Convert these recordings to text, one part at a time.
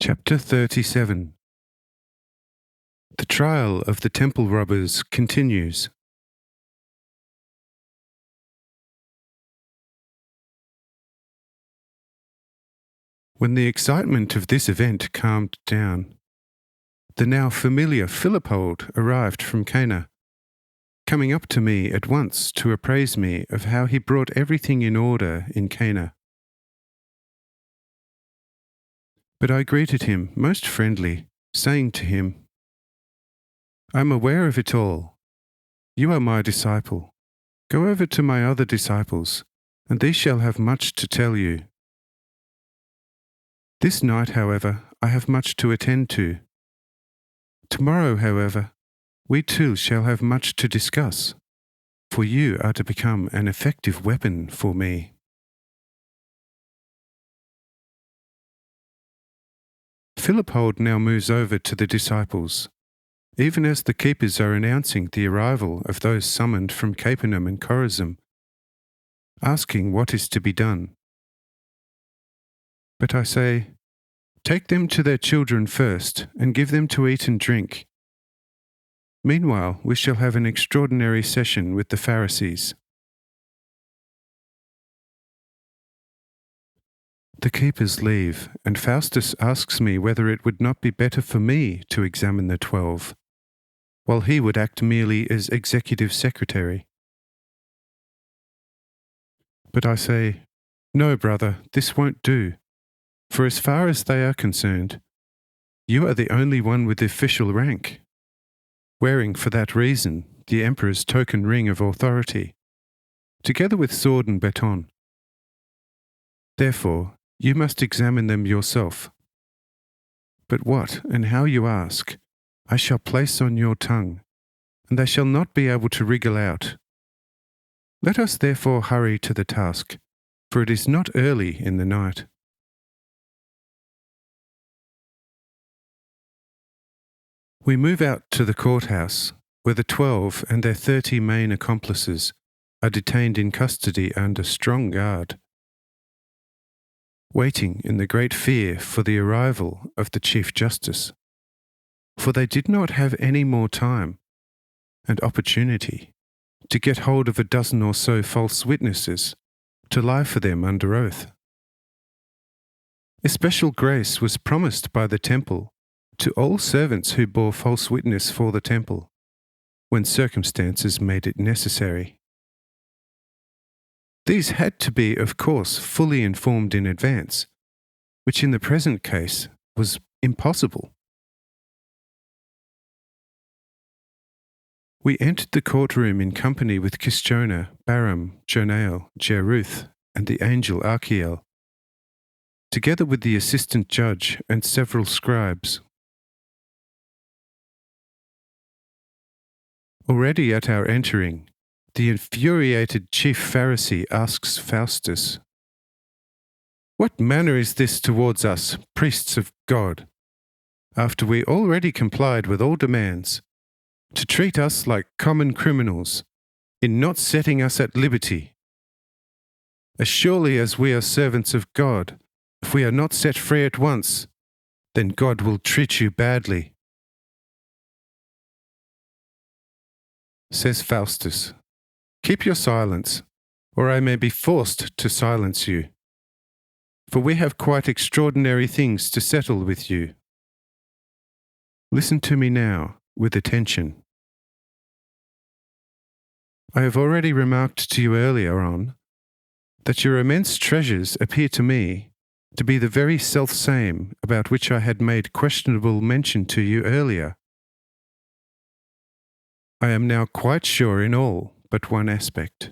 Chapter 37. The trial of the temple robbers continues. When the excitement of this event calmed down, the now familiar Philippold arrived from Cana, coming up to me at once to appraise me of how he brought everything in order in Cana. But I greeted him most friendly, saying to him, "I am aware of it all. You are my disciple. Go over to my other disciples, and they shall have much to tell you. This night, however, I have much to attend to. Tomorrow, however, we too shall have much to discuss, for you are to become an effective weapon for me." Philippold now moves over to the disciples, even as the keepers are announcing the arrival of those summoned from Capernaum and Chorazin, asking what is to be done. But I say, "Take them to their children first, and give them to eat and drink. Meanwhile, we shall have an extraordinary session with the Pharisees." The keepers leave, and Faustus asks me whether it would not be better for me to examine the 12, while he would act merely as executive secretary. But I say, "No, brother, this won't do, for as far as they are concerned, you are the only one with official rank, wearing for that reason the emperor's token ring of authority, together with sword and baton. Therefore, you must examine them yourself. But what and how you ask, I shall place on your tongue, and they shall not be able to wriggle out. Let us therefore hurry to the task, for it is not early in the night." We move out to the courthouse, where the 12 and their 30 main accomplices are detained in custody under strong guard, waiting in the great fear for the arrival of the Chief Justice, for they did not have any more time and opportunity to get hold of a dozen or so false witnesses to lie for them under oath. Especial grace was promised by the temple to all servants who bore false witness for the temple, when circumstances made it necessary. These had to be, of course, fully informed in advance, which in the present case was impossible. We entered the courtroom in company with Kischona, Baram, Jonael, Jeruth, and the angel Archiel, together with the assistant judge and several scribes. Already at our entering, the infuriated chief Pharisee asks Faustus, "What manner is this towards us, priests of God, after we already complied with all demands, to treat us like common criminals, in not setting us at liberty? As surely as we are servants of God, if we are not set free at once, then God will treat you badly." Says Faustus, "Keep your silence, or I may be forced to silence you, for we have quite extraordinary things to settle with you. Listen to me now with attention. I have already remarked to you earlier on that your immense treasures appear to me to be the very self-same about which I had made questionable mention to you earlier. I am now quite sure in all but one aspect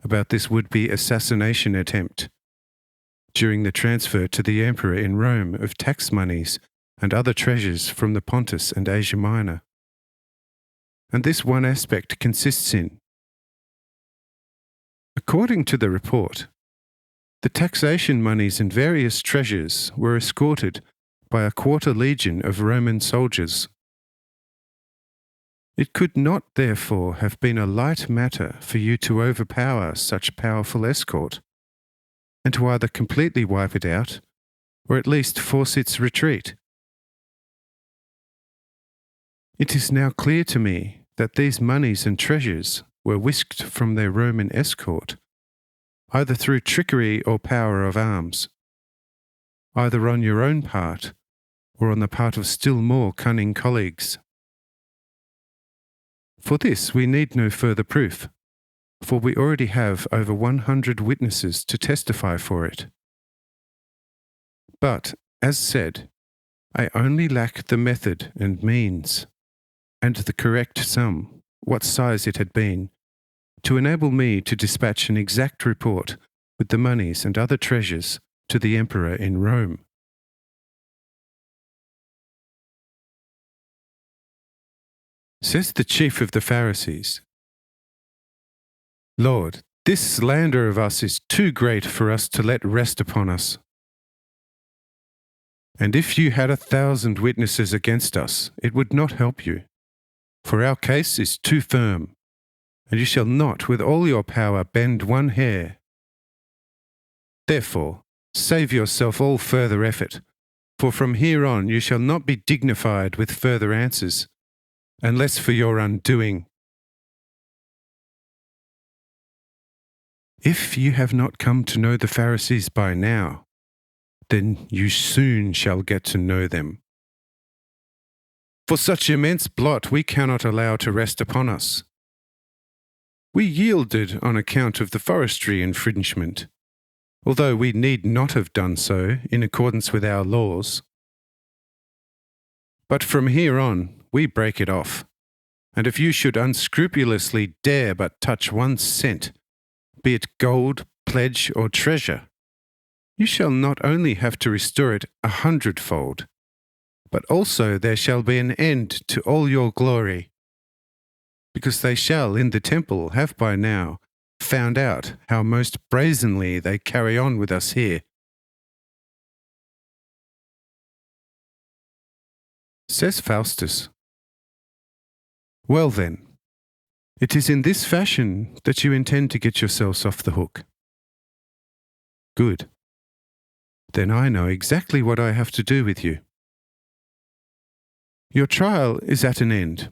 about this would-be assassination attempt during the transfer to the emperor in Rome of tax moneys and other treasures from the Pontus and Asia Minor. And this one aspect consists in: according to the report, the taxation moneys and various treasures were escorted by a quarter legion of Roman soldiers. It could not, therefore, have been a light matter for you to overpower such powerful escort, and to either completely wipe it out, or at least force its retreat, It is now clear to me that these monies and treasures were whisked from their Roman escort, either through trickery or power of arms, either on your own part or on the part of still more cunning colleagues. For this we need no further proof, for we already have over 100 witnesses to testify for it. But, as said, I only lack the method and means, and the correct sum, what size it had been, to enable me to dispatch an exact report with the monies and other treasures to the emperor in Rome. Says the chief of the Pharisees, Lord, this slander of us is too great for us to let rest upon us. And if you had 1,000 witnesses against us, it would not help you, for our case is too firm, and you shall not with all your power bend one hair. Therefore, save yourself all further effort, for from here on you shall not be dignified with further answers, unless for your undoing. If you have not come to know the Pharisees by now, then you soon shall get to know them. For such immense blot we cannot allow to rest upon us. We yielded on account of the forestry infringement, although we need not have done so in accordance with our laws. But from here on we break it off, and if you should unscrupulously dare but touch 1 cent, be it gold, pledge, or treasure, you shall not only have to restore it 100-fold, but also there shall be an end to all your glory, because they shall in the temple have by now found out how most brazenly they carry on with us here. Says Faustus, Well then, it is in this fashion that you intend to get yourselves off the hook. Good. Then I know exactly what I have to do with you. Your trial is at an end.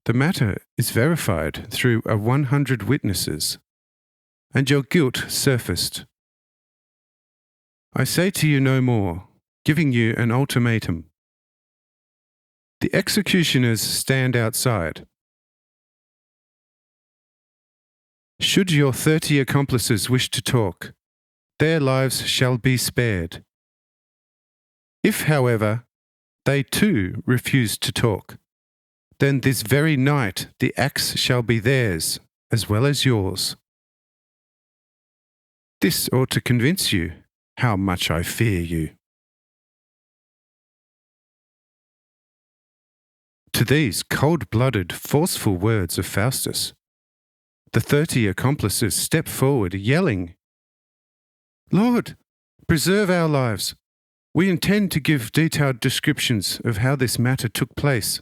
The matter is verified through 100 witnesses, and your guilt surfaced. I say to you no more, giving you an ultimatum. The executioners stand outside. Should your 30 accomplices wish to talk, their lives shall be spared. If, however, they too refuse to talk, then this very night the axe shall be theirs as well as yours. This ought to convince you how much I fear you. To these cold-blooded, forceful words of Faustus, the 30 accomplices step forward, yelling, Lord, preserve our lives. We intend to give detailed descriptions of how this matter took place.